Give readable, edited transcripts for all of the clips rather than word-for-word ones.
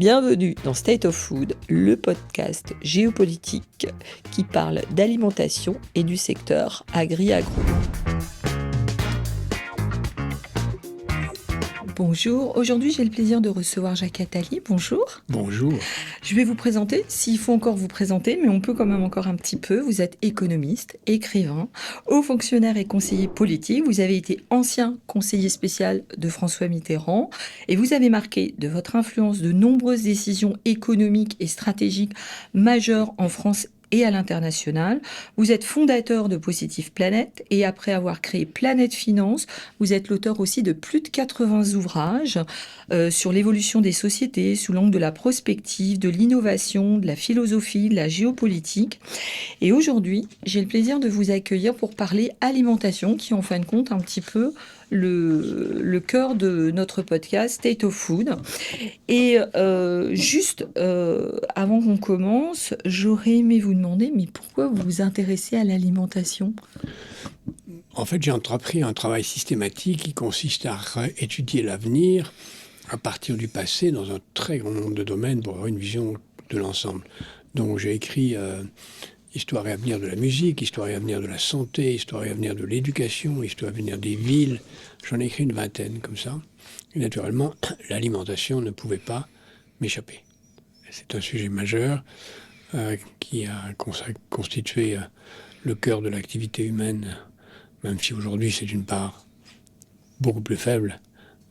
Bienvenue dans State of Food, le podcast géopolitique qui parle d'alimentation et du secteur agri-agro. Bonjour, aujourd'hui j'ai le plaisir de recevoir Jacques Attali. Bonjour. Bonjour. Je vais vous présenter, s'il faut encore vous présenter, mais on peut quand même encore un petit peu. Vous êtes économiste, écrivain, haut fonctionnaire et conseiller politique. Vous avez été ancien conseiller spécial de François Mitterrand et vous avez marqué de votre influence de nombreuses décisions économiques et stratégiques majeures en France et à l'international. Vous êtes fondateur de Positive Planète et après avoir créé Planète Finance, vous êtes l'auteur aussi de plus de 80 ouvrages sur l'évolution des sociétés sous l'angle de la prospective, de l'innovation, de la philosophie, de la géopolitique. Et aujourd'hui, j'ai le plaisir de vous accueillir pour parler alimentation, qui est en fin de compte un petit peu le cœur de notre podcast State of Food. Et juste avant qu'on commence, j'aurais aimé vous demander, mais pourquoi vous vous intéressez à l'alimentation ? En fait, j'ai entrepris un travail systématique qui consiste à étudier l'avenir à partir du passé dans un très grand nombre de domaines pour avoir une vision de l'ensemble. Donc j'ai écrit Histoire et avenir de la musique, Histoire et avenir de la santé, Histoire et avenir de l'éducation, Histoire et avenir des villes. J'en ai écrit une vingtaine comme ça. Et naturellement, l'alimentation ne pouvait pas m'échapper. C'est un sujet majeur qui a constitué le cœur de l'activité humaine, même si aujourd'hui c'est une part beaucoup plus faible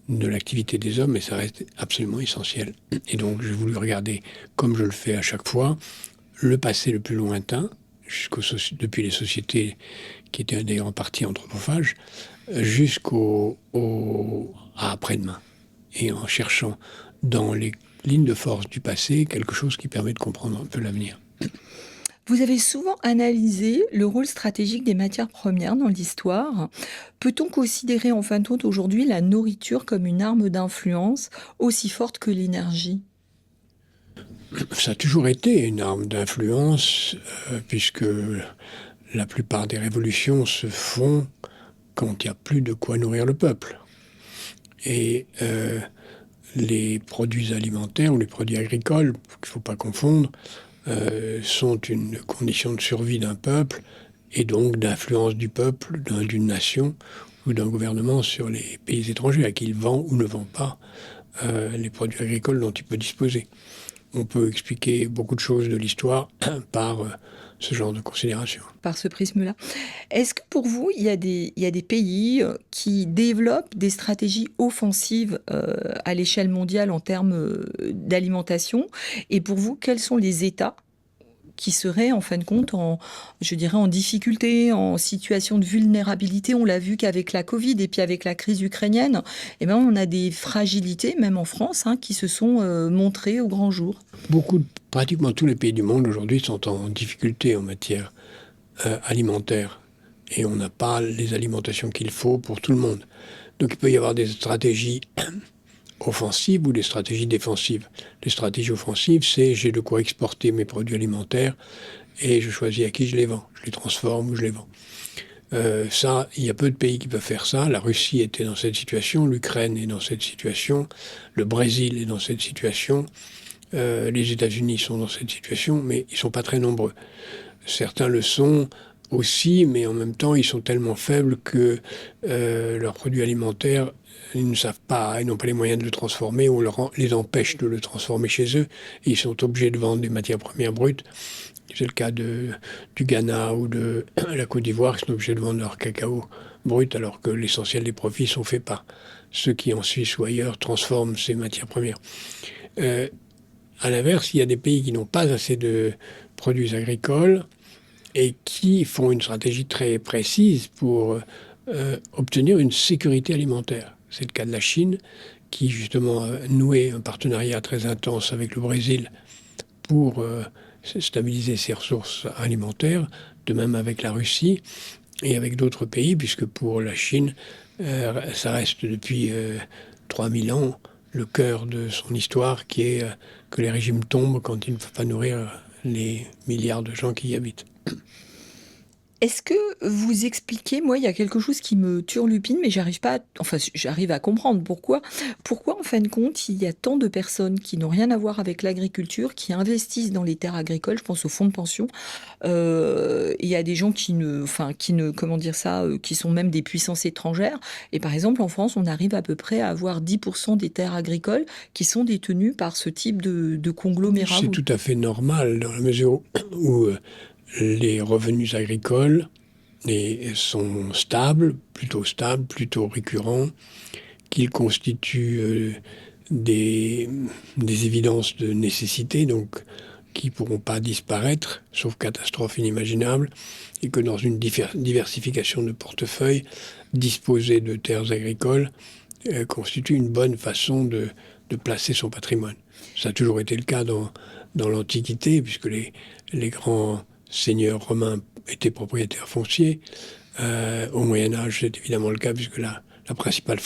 de l'activité des hommes, mais ça reste absolument essentiel. Et donc j'ai voulu regarder, comme je le fais à chaque fois, le passé le plus lointain, depuis les sociétés qui étaient d'ailleurs en partie anthropophages, jusqu'à après-demain. Et en cherchant dans les lignes de force du passé quelque chose qui permet de comprendre un peu l'avenir. Vous avez souvent analysé le rôle stratégique des matières premières dans l'histoire. Peut-on considérer en fin de compte aujourd'hui la nourriture comme une arme d'influence aussi forte que l'énergie ? Ça a toujours été une arme d'influence, puisque la plupart des révolutions se font quand il n'y a plus de quoi nourrir le peuple. Et les produits alimentaires ou les produits agricoles, qu'il ne faut pas confondre, sont une condition de survie d'un peuple et donc d'influence du peuple, d'une nation ou d'un gouvernement sur les pays étrangers à qui il vend ou ne vend pas les produits agricoles dont il peut disposer. On peut expliquer beaucoup de choses de l'histoire par ce genre de considération. Par ce prisme-là. Est-ce que pour vous, il y a des pays qui développent des stratégies offensives à l'échelle mondiale en termes d'alimentation ? Et pour vous, quels sont les États qui seraient en fin de compte en difficulté, en situation de vulnérabilité? On l'a vu qu'avec la Covid et puis avec la crise ukrainienne, on a des fragilités, même en France, qui se sont montrées au grand jour. Pratiquement tous les pays du monde aujourd'hui sont en difficulté en matière alimentaire. Et on n'a pas les alimentations qu'il faut pour tout le monde. Donc il peut y avoir des stratégies offensives ou des stratégies défensives. Les stratégies offensives, c'est j'ai de quoi exporter mes produits alimentaires et je choisis à qui je les vends. Je les transforme ou je les vends. Ça, il y a peu de pays qui peuvent faire ça. La Russie était dans cette situation, l'Ukraine est dans cette situation, le Brésil est dans cette situation, les États-Unis sont dans cette situation, mais ils ne sont pas très nombreux. Certains le sont aussi, mais en même temps, ils sont tellement faibles que leurs produits alimentaires, ils ne savent pas, ils n'ont pas les moyens de le transformer, on les empêche de le transformer chez eux, et ils sont obligés de vendre des matières premières brutes. C'est le cas du Ghana ou de la Côte d'Ivoire, qui sont obligés de vendre leur cacao brut, alors que l'essentiel des profits sont faits par ceux qui, en Suisse ou ailleurs, transforment ces matières premières. À l'inverse, il y a des pays qui n'ont pas assez de produits agricoles et qui font une stratégie très précise pour obtenir une sécurité alimentaire. C'est le cas de la Chine, qui justement a noué un partenariat très intense avec le Brésil pour stabiliser ses ressources alimentaires, de même avec la Russie et avec d'autres pays, puisque pour la Chine, ça reste depuis 3000 ans le cœur de son histoire, qui est que les régimes tombent quand ils ne peuvent pas nourrir les milliards de gens qui y habitent. Est-ce que vous expliquez, moi, il y a quelque chose qui me turlupine, mais j'arrive à comprendre pourquoi. Pourquoi, en fin de compte, il y a tant de personnes qui n'ont rien à voir avec l'agriculture, qui investissent dans les terres agricoles, je pense aux fonds de pension. Il y a des gens comment dire ça, qui sont même des puissances étrangères. Et par exemple, en France, on arrive à peu près à avoir 10% des terres agricoles qui sont détenues par ce type de conglomérat. C'est tout à fait normal dans la mesure où les revenus agricoles sont stables, plutôt récurrents, qu'ils constituent des évidences de nécessité, donc qui ne pourront pas disparaître, sauf catastrophe inimaginable, et que dans une diversification de portefeuille, disposer de terres agricoles constitue une bonne façon de placer son patrimoine. Ça a toujours été le cas dans l'Antiquité, puisque les grands seigneurs romains étaient propriétaires fonciers. Au Moyen-Âge, c'est évidemment le cas, puisque la principale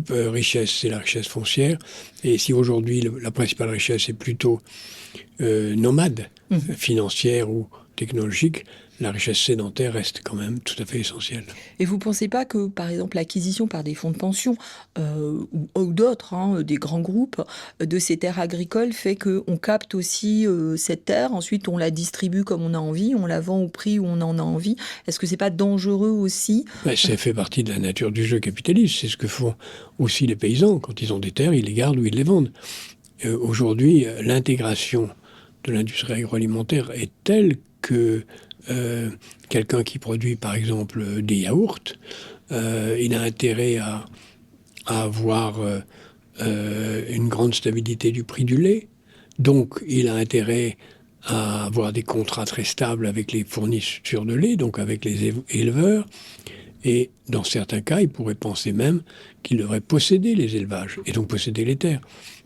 richesse, c'est la richesse foncière. Et si aujourd'hui, la principale richesse est plutôt nomade, financière ou technologique, la richesse sédentaire reste quand même tout à fait essentielle. Et vous ne pensez pas que, par exemple, l'acquisition par des fonds de pension ou d'autres, des grands groupes, de ces terres agricoles fait qu'on capte aussi cette terre, ensuite on la distribue comme on a envie, on la vend au prix où on en a envie. Est-ce que c'est pas dangereux aussi? Ça fait partie de la nature du jeu capitaliste. C'est ce que font aussi les paysans. Quand ils ont des terres, ils les gardent ou ils les vendent. Aujourd'hui, l'intégration de l'industrie agroalimentaire est telle que quelqu'un qui produit par exemple des yaourts, il a intérêt à avoir une grande stabilité du prix du lait. Donc il a intérêt à avoir des contrats très stables avec les fournisseurs de lait, donc avec les éleveurs. Et dans certains cas, il pourrait penser même qu'il devrait posséder les élevages et donc posséder les terres.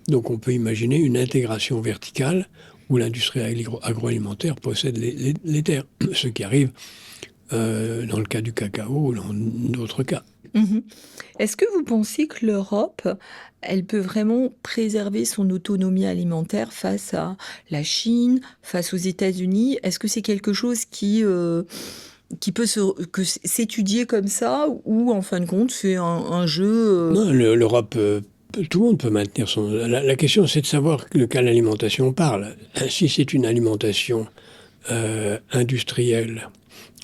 Donc on peut imaginer une intégration verticale où l'industrie agroalimentaire possède les terres, ce qui arrive dans le cas du cacao ou dans d'autres cas. Est-ce que vous pensez que l'Europe, elle peut vraiment préserver son autonomie alimentaire face à la Chine, face aux États-Unis? Est-ce que c'est quelque chose qui peut s'étudier comme ça, ou en fin de compte, c'est un jeu Non, l'Europe, tout le monde peut maintenir son... La question, c'est de savoir de quelle alimentation on parle. Si c'est une alimentation industrielle,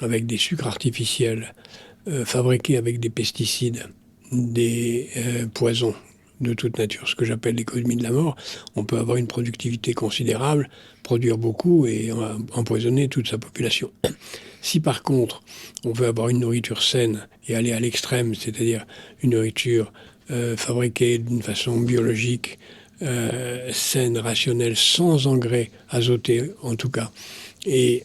avec des sucres artificiels, fabriqués avec des pesticides, des poisons de toute nature, ce que j'appelle l'économie de la mort, on peut avoir une productivité considérable, produire beaucoup et empoisonner toute sa population. Si par contre, on veut avoir une nourriture saine et aller à l'extrême, c'est-à-dire une nourriture fabriquée d'une façon biologique, saine, rationnelle, sans engrais azotés en tout cas, et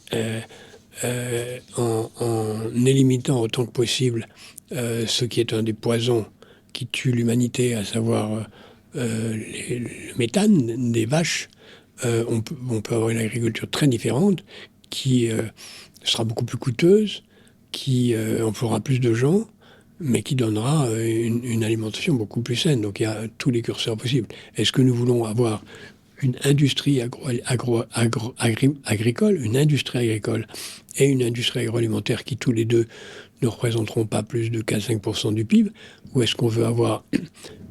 en élimitant autant que possible ce qui est un des poisons qui tue l'humanité, à savoir le méthane des vaches, on peut avoir une agriculture très différente qui sera beaucoup plus coûteuse, qui emploiera plus de gens, mais qui donnera une alimentation beaucoup plus saine. Donc il y a tous les curseurs possibles. Est-ce que nous voulons avoir une industrie agricole, une industrie agricole et une industrie agroalimentaire qui tous les deux ne représenteront pas plus de 4-5% du PIB, ou est-ce qu'on veut avoir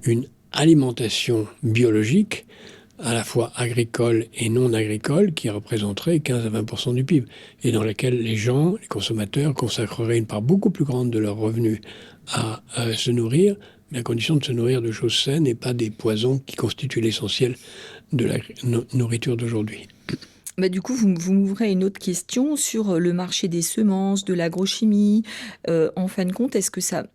une alimentation biologique à la fois agricole et non agricole qui représenterait 15 à 20% du PIB et dans laquelle les gens, les consommateurs, consacreraient une part beaucoup plus grande de leurs revenus à se nourrir, mais à condition de se nourrir de choses saines et pas des poisons qui constituent l'essentiel de la nourriture d'aujourd'hui. Du coup, vous m'ouvrez une autre question sur le marché des semences, de l'agrochimie. En fin de compte, est-ce que ça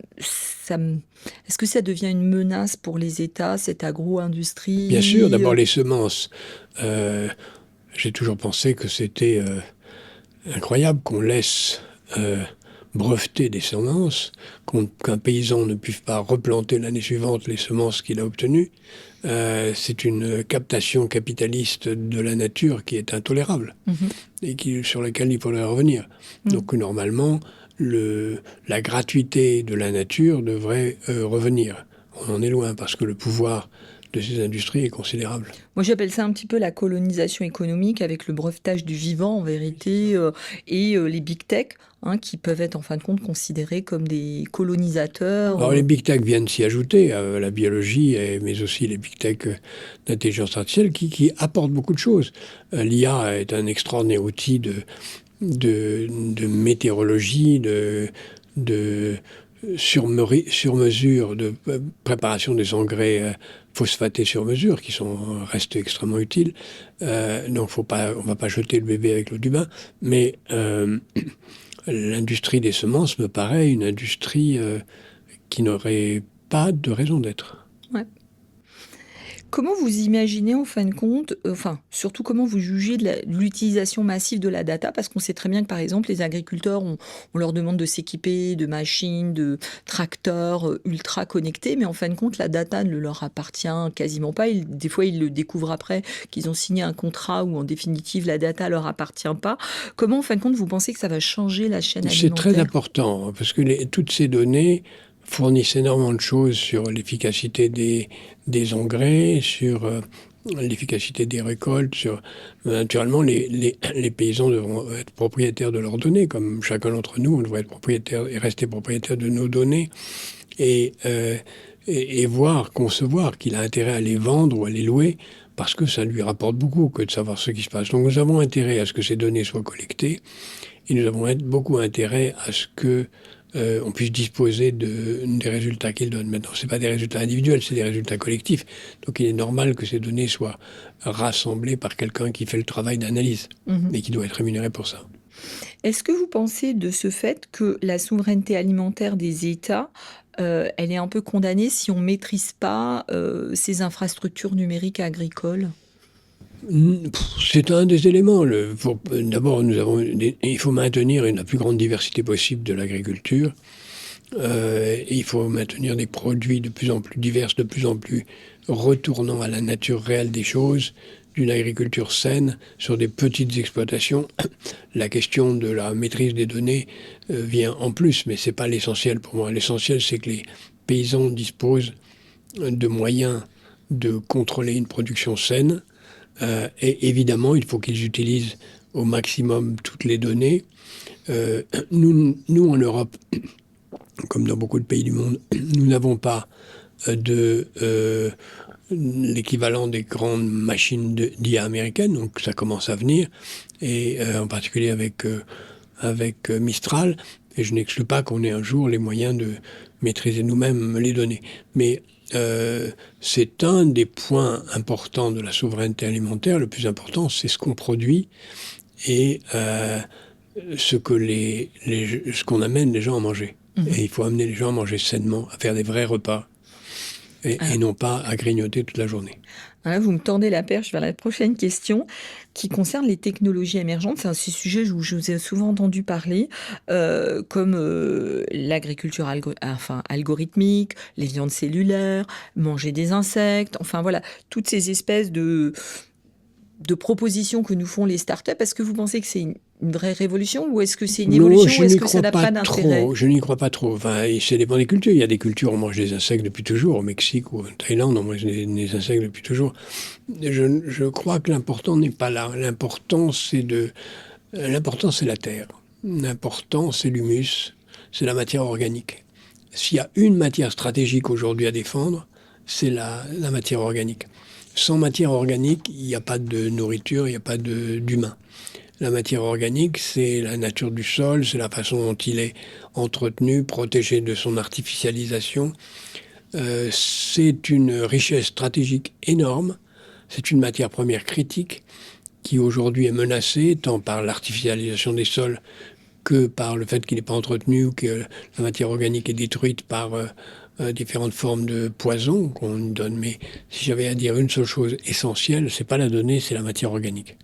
devient une menace pour les États, cette agro-industrie? Bien sûr, d'abord les semences. J'ai toujours pensé que c'était incroyable qu'on laisse breveter des semences, qu'un paysan ne puisse pas replanter l'année suivante les semences qu'il a obtenues. C'est une captation capitaliste de la nature qui est intolérable et sur laquelle il faudrait revenir. Donc normalement, la gratuité de la nature devrait revenir. On en est loin parce que le pouvoir de ces industries est considérable. Moi, j'appelle ça un petit peu la colonisation économique avec le brevetage du vivant, en vérité, et les big tech, hein, qui peuvent être, en fin de compte, considérés comme des colonisateurs. Alors les big tech viennent s'y ajouter, la biologie, mais aussi les big tech d'intelligence artificielle qui apportent beaucoup de choses. L'IA est un extraordinaire outil de météorologie, de sur-mesure, de préparation des engrais phosphatés sur mesure, qui restent extrêmement utiles. Donc on ne va pas jeter le bébé avec l'eau du bain, mais l'industrie des semences me paraît une industrie qui n'aurait pas de raison d'être. Ouais. Comment vous imaginez, en fin de compte, surtout comment vous jugez de l'utilisation massive de la data? Parce qu'on sait très bien que, par exemple, les agriculteurs, on leur demande de s'équiper de machines, de tracteurs ultra connectés, mais en fin de compte, la data ne leur appartient quasiment pas. Des fois, ils le découvrent après qu'ils ont signé un contrat où, en définitive, la data leur appartient pas. Comment, en fin de compte, vous pensez que ça va changer la chaîne alimentaire? C'est très important, parce que toutes ces données fournissent énormément de choses sur l'efficacité des engrais, sur l'efficacité des récoltes. Naturellement, les paysans devront être propriétaires de leurs données, comme chacun d'entre nous, on devrait être propriétaire et rester propriétaire de nos données, et concevoir qu'il a intérêt à les vendre ou à les louer, parce que ça lui rapporte beaucoup que de savoir ce qui se passe. Donc nous avons intérêt à ce que ces données soient collectées, et nous avons beaucoup intérêt à ce que on puisse disposer des résultats qu'ils donnent. Maintenant, ce n'est pas des résultats individuels, c'est des résultats collectifs. Donc il est normal que ces données soient rassemblées par quelqu'un qui fait le travail d'analyse et qui doit être rémunéré pour ça. Est-ce que vous pensez de ce fait que la souveraineté alimentaire des États, elle est un peu condamnée si on ne maîtrise pas ces infrastructures numériques agricoles? C'est un des éléments. D'abord, il faut maintenir la plus grande diversité possible de l'agriculture. Il faut maintenir des produits de plus en plus divers, de plus en plus retournant à la nature réelle des choses, d'une agriculture saine sur des petites exploitations. La question de la maîtrise des données vient en plus, mais ce n'est pas l'essentiel pour moi. L'essentiel, c'est que les paysans disposent de moyens de contrôler une production saine. Et évidemment, il faut qu'ils utilisent au maximum toutes les données. Nous, en Europe, comme dans beaucoup de pays du monde, nous n'avons pas l'équivalent des grandes machines d'IA américaines, donc ça commence à venir, et en particulier avec Mistral, et je n'exclus pas qu'on ait un jour les moyens de maîtriser nous-mêmes les données. Mais c'est un des points importants de la souveraineté alimentaire. Le plus important, c'est ce qu'on produit et ce qu'on amène les gens à manger. Et il faut amener les gens à manger sainement, à faire des vrais repas et non pas à grignoter toute la journée. Là, vous me tendez la perche vers la prochaine question qui concerne les technologies émergentes. C'est un sujet où je vous ai souvent entendu parler, comme l'agriculture algorithmique, les viandes cellulaires, manger des insectes, enfin voilà, toutes ces espèces de propositions que nous font les startups. Est-ce que vous pensez que c'est une vraie révolution ou est-ce que c'est une évolution ou est-ce que ça n'a pas d'intérêt? Je n'y crois pas trop. Enfin, ça dépend des cultures. Il y a des cultures où on mange des insectes depuis toujours. Au Mexique ou en Thaïlande, on mange des insectes depuis toujours. Je crois que l'important n'est pas là. L'important, c'est la terre. L'important, c'est l'humus. C'est la matière organique. S'il y a une matière stratégique aujourd'hui à défendre, c'est la matière organique. Sans matière organique, il n'y a pas de nourriture, il n'y a pas d'humain. La matière organique, c'est la nature du sol, c'est la façon dont il est entretenu, protégé de son artificialisation. C'est une richesse stratégique énorme. C'est une matière première critique qui aujourd'hui est menacée tant par l'artificialisation des sols que par le fait qu'il n'est pas entretenu ou que la matière organique est détruite par différentes formes de poison qu'on nous donne. Mais si j'avais à dire une seule chose essentielle, c'est pas la donnée, c'est la matière organique.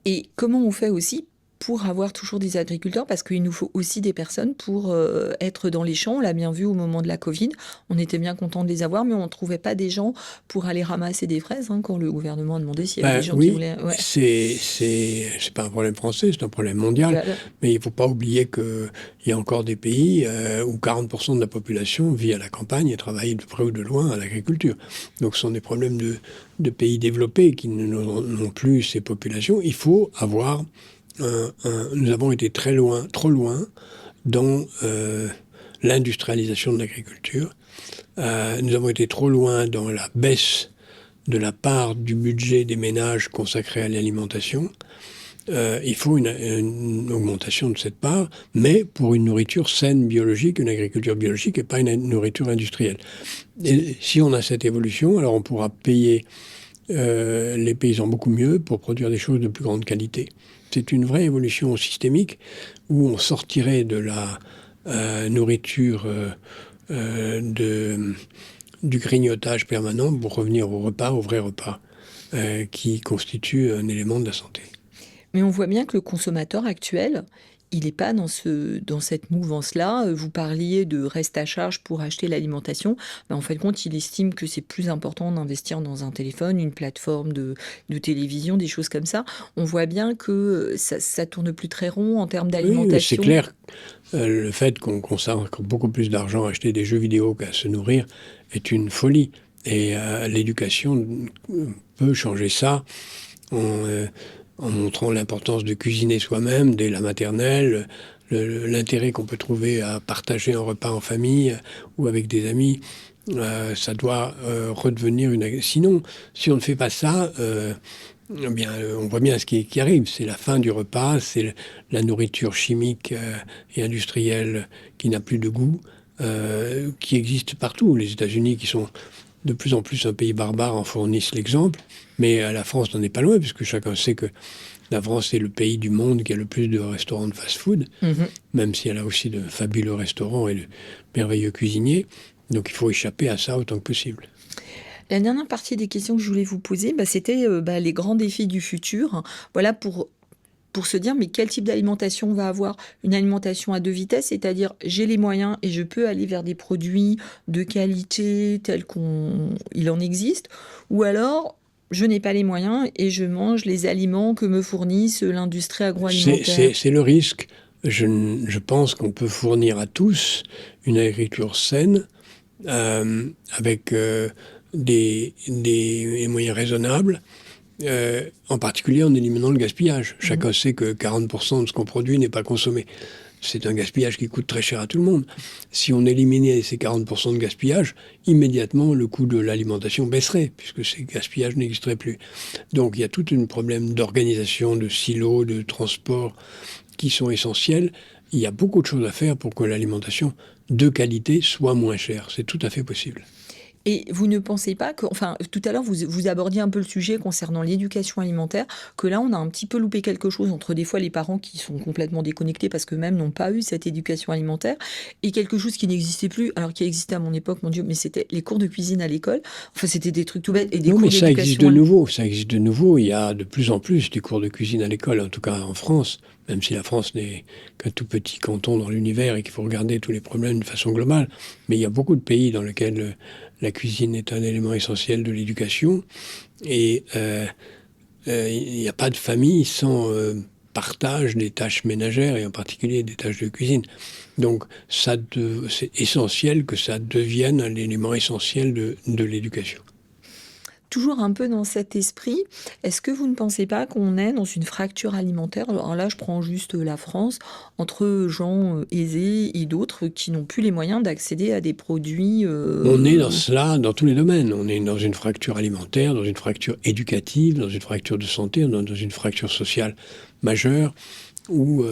Et comment on fait aussi pour avoir toujours des agriculteurs, parce qu'il nous faut aussi des personnes pour être dans les champs. On l'a bien vu au moment de la Covid. On était bien content de les avoir, mais on ne trouvait pas des gens pour aller ramasser des fraises quand le gouvernement a demandé s'il y avait des gens qui Oui, voulaient. Ouais. c'est pas un problème français, c'est un problème mondial. Voilà. Mais il ne faut pas oublier qu'il y a encore des pays où 40% de la population vit à la campagne et travaille de près ou de loin à l'agriculture. Donc ce sont des problèmes de pays développés qui n'ont plus ces populations. Il faut avoir nous avons été trop loin dans l'industrialisation de l'agriculture. Nous avons été trop loin dans la baisse de la part du budget des ménages consacré à l'alimentation. Il faut une augmentation de cette part, mais pour une nourriture saine, biologique, une agriculture biologique et pas une nourriture industrielle. Et si on a cette évolution, alors on pourra payer les paysans beaucoup mieux pour produire des choses de plus grande qualité. C'est une vraie évolution systémique où on sortirait de la nourriture du grignotage permanent pour revenir au repas, au vrai repas, qui constitue un élément de la santé. Mais on voit bien que le consommateur actuel, il n'est pas dans cette mouvance-là. Vous parliez de reste à charge pour acheter l'alimentation. En fin de compte, il estime que c'est plus important d'investir dans un téléphone, une plateforme de télévision, des choses comme ça. On voit bien que ça tourne plus très rond en termes d'alimentation. Oui, c'est clair. Le fait qu'on consacre beaucoup plus d'argent à acheter des jeux vidéo qu'à se nourrir est une folie. Et l'éducation peut changer ça en montrant l'importance de cuisiner soi-même dès la maternelle, l'intérêt qu'on peut trouver à partager un repas en famille ou avec des amis. Ça doit redevenir une... Sinon, si on ne fait pas ça, bien, on voit bien ce qui arrive. C'est la fin du repas, c'est la nourriture chimique et industrielle qui n'a plus de goût, qui existe partout. Les États-Unis, qui sont de plus en plus un pays barbare, en fournissent l'exemple. Mais la France n'en est pas loin, puisque chacun sait que la France est le pays du monde qui a le plus de restaurants de fast-food, même si elle a aussi de fabuleux restaurants et de merveilleux cuisiniers. Donc il faut échapper à ça autant que possible. La dernière partie des questions que je voulais vous poser, c'était les grands défis du futur. Voilà, pour se dire, mais quel type d'alimentation on va avoir? Une alimentation à deux vitesses, c'est-à-dire j'ai les moyens et je peux aller vers des produits de qualité tels qu'il en existe, ou alors je n'ai pas les moyens et je mange les aliments que me fournissent l'industrie agroalimentaire. C'est le risque. Je pense qu'on peut fournir à tous une agriculture saine avec des moyens raisonnables. En particulier en éliminant le gaspillage. Chacun sait que 40% de ce qu'on produit n'est pas consommé. C'est un gaspillage qui coûte très cher à tout le monde. Si on éliminait ces 40% de gaspillage, immédiatement le coût de l'alimentation baisserait, puisque ces gaspillages n'existeraient plus. Donc il y a tout un problème d'organisation, de silos, de transport qui sont essentiels. Il y a beaucoup de choses à faire pour que l'alimentation de qualité soit moins chère. C'est tout à fait possible. Et vous ne pensez pas que, tout à l'heure, vous abordiez un peu le sujet concernant l'éducation alimentaire, que là, on a un petit peu loupé quelque chose entre des fois les parents qui sont complètement déconnectés parce qu'eux-mêmes n'ont pas eu cette éducation alimentaire, et quelque chose qui n'existait plus, alors qui existait à mon époque, mon Dieu, mais c'était les cours de cuisine à l'école. Enfin, c'était des trucs tout bêtes. Et des non, cours mais ça existe de nouveau. Ça existe de nouveau. Il y a de plus en plus des cours de cuisine à l'école, en tout cas en France, même si la France n'est qu'un tout petit canton dans l'univers et qu'il faut regarder tous les problèmes de façon globale. Mais il y a beaucoup de pays dans lesquels la cuisine est un élément essentiel de l'éducation. Et il n'y a pas de famille sans partage des tâches ménagères et en particulier des tâches de cuisine. Donc c'est essentiel que ça devienne un élément essentiel de l'éducation. Toujours un peu dans cet esprit, est-ce que vous ne pensez pas qu'on est dans une fracture alimentaire? Alors là, je prends juste la France, entre gens aisés et d'autres qui n'ont plus les moyens d'accéder à des produits... On est dans cela dans tous les domaines. On est dans une fracture alimentaire, dans une fracture éducative, dans une fracture de santé, dans une fracture sociale majeure, où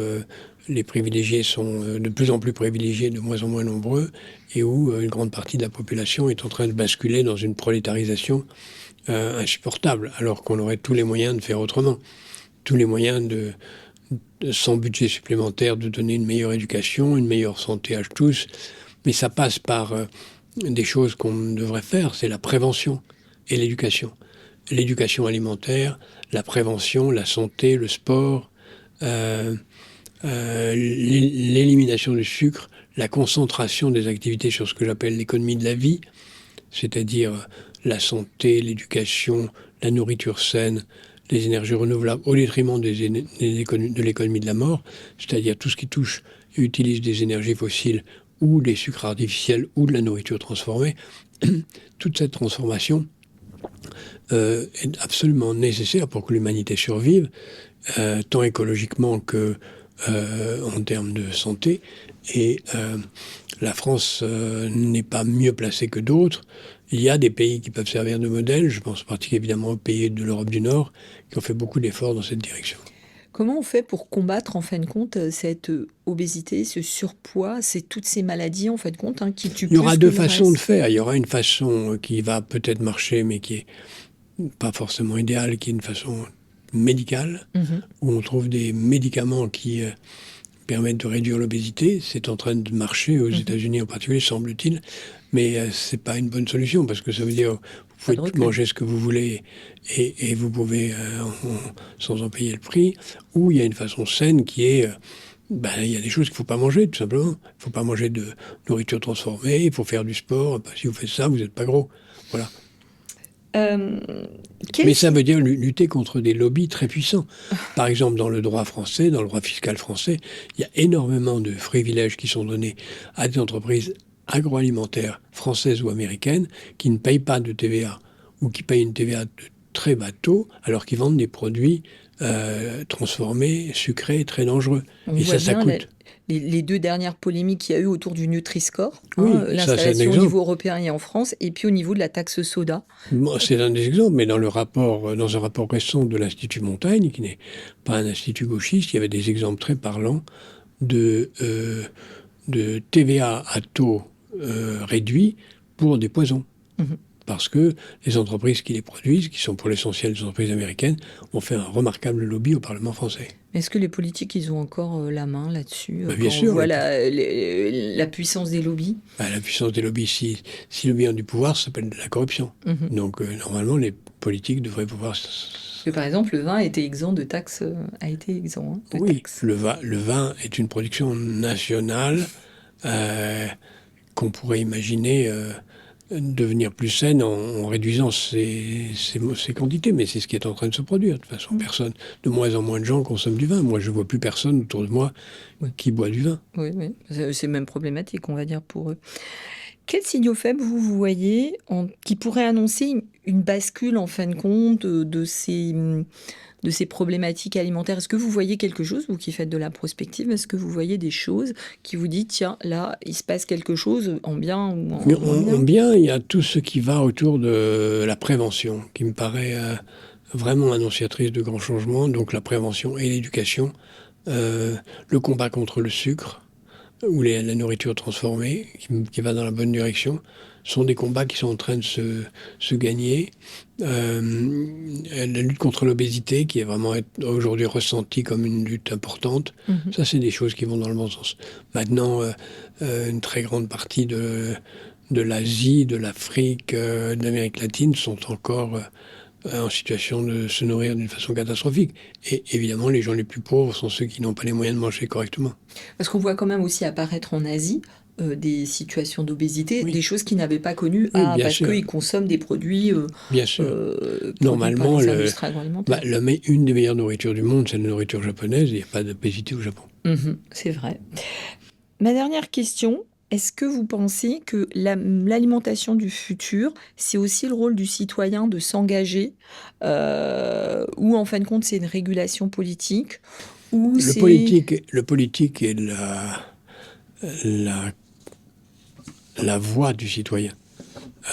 les privilégiés sont de plus en plus privilégiés, de moins en moins nombreux, et où une grande partie de la population est en train de basculer dans une prolétarisation insupportable, alors qu'on aurait tous les moyens de faire autrement. Tous les moyens sans budget supplémentaire, de donner une meilleure éducation, une meilleure santé à tous. Mais ça passe par des choses qu'on devrait faire, c'est la prévention et l'éducation. L'éducation alimentaire, la prévention, la santé, le sport, l'élimination du sucre, la concentration des activités sur ce que j'appelle l'économie de la vie, c'est-à-dire la santé, l'éducation, la nourriture saine, les énergies renouvelables, au détriment de l'économie de la mort, c'est-à-dire tout ce qui touche et utilise des énergies fossiles ou des sucres artificiels ou de la nourriture transformée. Toute cette transformation est absolument nécessaire pour que l'humanité survive, tant écologiquement que en termes de santé. Et la France n'est pas mieux placée que d'autres. Il y a des pays qui peuvent servir de modèle. Je pense particulièrement évidemment aux pays de l'Europe du Nord qui ont fait beaucoup d'efforts dans cette direction. Comment on fait pour combattre, en fin de compte, cette obésité, ce surpoids, c'est toutes ces maladies, en fin de compte, qui tuent Il y aura plus deux que le façons de reste? faire. Il y aura une façon qui va peut-être marcher, mais qui est pas forcément idéale, qui est une façon médicale, où on trouve des médicaments qui permettent de réduire l'obésité. C'est en train de marcher aux États-Unis en particulier, semble-t-il, mais c'est pas une bonne solution parce que ça veut dire vous pouvez manger ce que vous voulez et vous pouvez sans en payer le prix. Ou il y a une façon saine qui est il y a des choses qu'il ne faut pas manger, tout simplement. Il ne faut pas manger de nourriture transformée, il faut faire du sport. Si vous faites ça, vous n'êtes pas gros. Voilà. Mais ça veut dire lutter contre des lobbies très puissants. Par exemple, dans le droit français, dans le droit fiscal français, il y a énormément de privilèges qui sont donnés à des entreprises agroalimentaires françaises ou américaines qui ne payent pas de TVA ou qui payent une TVA de très bas taux alors qu'ils vendent des produits transformés, sucrés, très dangereux. Et ça coûte. Les deux dernières polémiques qu'il y a eu autour du Nutri-Score, l'installation au niveau européen et en France, et puis au niveau de la taxe soda. C'est un des exemples, mais dans un rapport récent de l'Institut Montaigne, qui n'est pas un institut gauchiste, il y avait des exemples très parlants de TVA à taux réduit pour des poisons. Parce que les entreprises qui les produisent, qui sont pour l'essentiel des entreprises américaines, ont fait un remarquable lobby au Parlement français. Est-ce que les politiques, ils ont encore la main là-dessus bien sûr, on voit la puissance des lobbies? La puissance des lobbies, si le lobby a du pouvoir, ça s'appelle de la corruption. Donc normalement, les politiques devraient pouvoir... Parce que, par exemple, le vin a été exempt de taxes. Taxes. Le vin est une production nationale qu'on pourrait imaginer... devenir plus saine en réduisant ses quantités. Mais c'est ce qui est en train de se produire. De toute façon, de moins en moins de gens consomment du vin. Moi, je ne vois plus personne autour de moi qui boit du vin. Oui. C'est même problématique, on va dire, pour eux. Quels signaux faibles vous voyez qui pourraient annoncer une bascule, en fin de compte, de ces problématiques alimentaires? Est-ce que vous voyez quelque chose, vous qui faites de la prospective, est-ce que vous voyez des choses qui vous disent, tiens, là, il se passe quelque chose, en bien ou en bien? En bien, il y a tout ce qui va autour de la prévention, qui me paraît vraiment annonciatrice de grands changements. Donc la prévention et l'éducation, le combat contre le sucre, ou la nourriture transformée, qui va dans la bonne direction, sont des combats qui sont en train de se gagner. La lutte contre l'obésité, qui est vraiment aujourd'hui ressentie comme une lutte importante, ça, c'est des choses qui vont dans le bon sens. Maintenant, une très grande partie de l'Asie, de l'Afrique, de l'Amérique latine sont encore en situation de se nourrir d'une façon catastrophique. Et évidemment, les gens les plus pauvres sont ceux qui n'ont pas les moyens de manger correctement. Parce qu'on voit quand même aussi apparaître en Asie des situations d'obésité, des choses qu'ils n'avaient pas connues parce qu'ils consomment des produits normalement, par les industries agroalimentaires. Une des meilleures nourritures du monde, c'est la nourriture japonaise. Il n'y a pas d'obésité au Japon. C'est vrai. Ma dernière question, est-ce que vous pensez que l'alimentation du futur, c'est aussi le rôle du citoyen de s'engager ou en fin de compte, c'est une régulation politique ou Le politique est la voix du citoyen.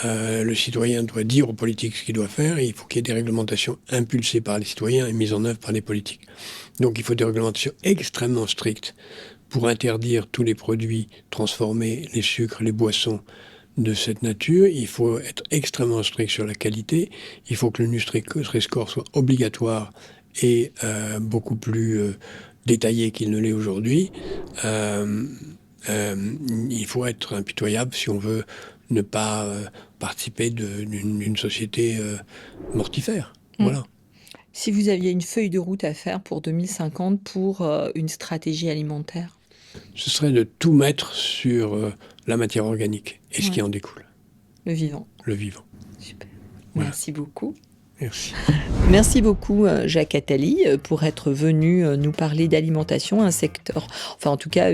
Le citoyen doit dire aux politiques ce qu'il doit faire et il faut qu'il y ait des réglementations impulsées par les citoyens et mises en œuvre par les politiques. Donc il faut des réglementations extrêmement strictes pour interdire tous les produits transformés, les sucres, les boissons de cette nature. Il faut être extrêmement strict sur la qualité. Il faut que le Nutri-Score soit obligatoire et beaucoup plus détaillé qu'il ne l'est aujourd'hui. Il faut être impitoyable si on veut ne pas participer d'une société mortifère. Voilà. Si vous aviez une feuille de route à faire pour 2050 pour une stratégie alimentaire? Ce serait de tout mettre sur la matière organique et ce qui Ouais. en découle, Le vivant. le vivant. Super. Voilà. Merci beaucoup. Merci. Merci beaucoup Jacques Attali pour être venu nous parler d'alimentation, un secteur, enfin en tout cas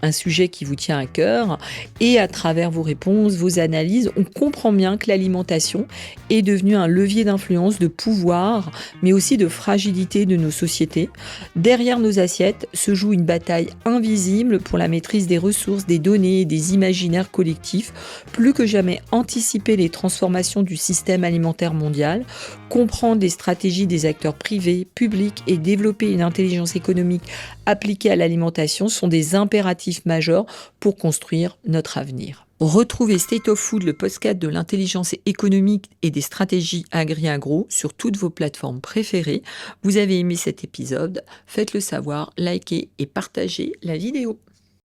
un sujet qui vous tient à cœur. Et à travers vos réponses, vos analyses, on comprend bien que l'alimentation est devenue un levier d'influence, de pouvoir, mais aussi de fragilité de nos sociétés. Derrière nos assiettes se joue une bataille invisible pour la maîtrise des ressources, des données et des imaginaires collectifs. Plus que jamais, anticiper les transformations du système alimentaire mondial, comprendre les stratégies des acteurs privés, publics et développer une intelligence économique appliquée à l'alimentation sont des impératifs majeurs pour construire notre avenir. Retrouvez State of Food, le podcast de l'intelligence économique et des stratégies agri-agro sur toutes vos plateformes préférées. Vous avez aimé cet épisode? Faites-le savoir, likez et partagez la vidéo.